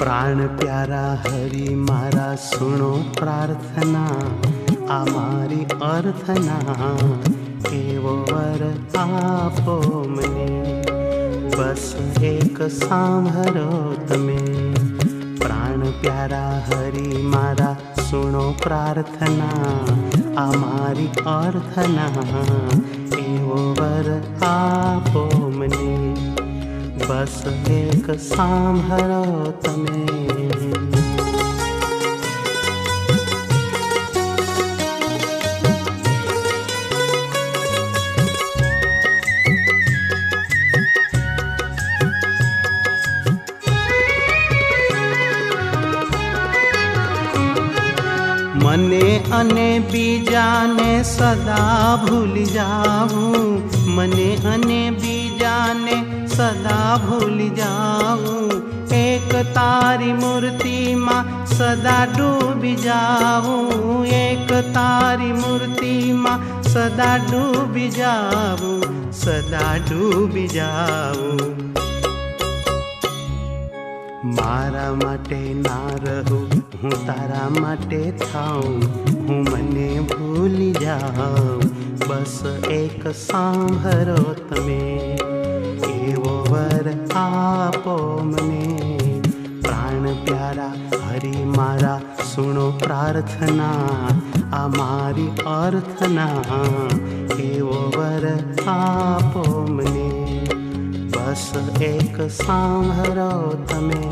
प्राण प्यारा हरि मारा सुनो प्रार्थना, आ मारी अर्थना एवो वर आपो मने। बस एक सांभरो तमे, प्राण प्यारा हरि मारा सुनो प्रार्थना, आ मारी अर्थना एवो वर आपो मने। बस एक सांभरो तमे। मने अने बीजाने सदा भूल जाऊं, मने अने बीजाने सदा भूल जाऊं। एक तारी मूर्ति मां सदा डूबी जाऊं, एक तारी मूर्ति मां सदा डूबी जाऊं, सदा डूबी जाऊं। मारा माटे ना रहूं, हूँ तारा माटे थाऊं, हूँ मने भूली जाऊं। बस एक सांभरो तमे, एवो वर आपो मने। प्राण प्यारा हरि मारा सुनो प्रार्थना, आ मारी अर्थना एवो वर आपो मने। बस एक सांभरो तमे।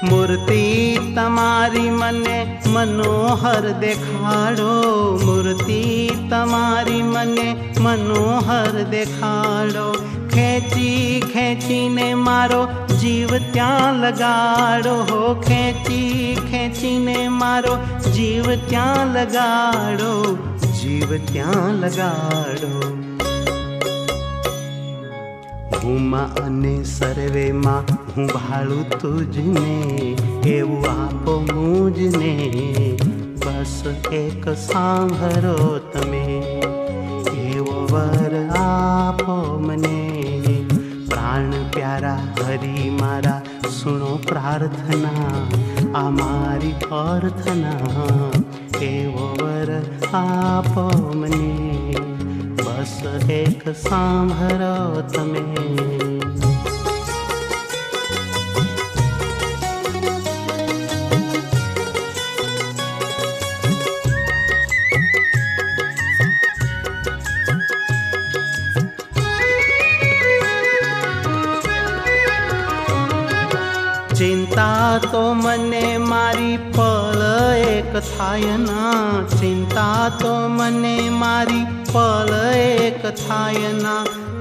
मूर्ति तमारी मने मनोहर देखाड़ो, मूर्ति तमारी मने मनोहर देखाड़ो। खेची खेची ने मारो जीव त्यां लगाड़ो, हो खेची खेची ने मारो जीव त्यां लगाड़ो, जीव त्यां लगाड़ो। हूँ मां अने सर्वे मां हूँ भाळू तुझने, एवं आपो मुझने। बस एक सांभरो तमे, एवो वर आपो मने। प्राण प्यारा हरि मारा सुनो प्रार्थना, आ मारी अर्थना एवो वर आपो मने। बस एक सांभरो तमे। चिंता तो मने मारी पल एक थायना, चिंता तो मने मारी पल एक थायना।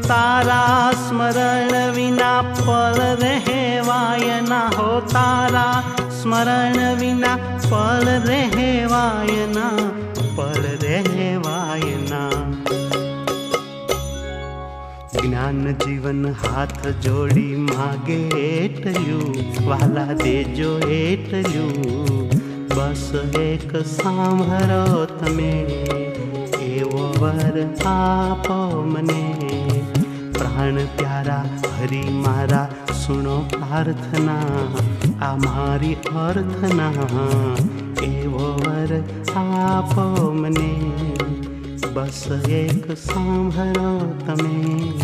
तारा स्मरण विना पल रहेवायना, हो तारा स्मरण विना पल रहेवायना, पल रहेवायना। ज्ञान जीवन हाथ जोड़ी मागे एटल्यू, वाला देजो एटल्यू। बस एक सांभरो तमे, एवो वर आपो मने। प्राण प्यारा हरि मारा सुनो प्रार्थना, आ मारी अर्थना एवो वर आपो मने। बस एक सांभरो तमे।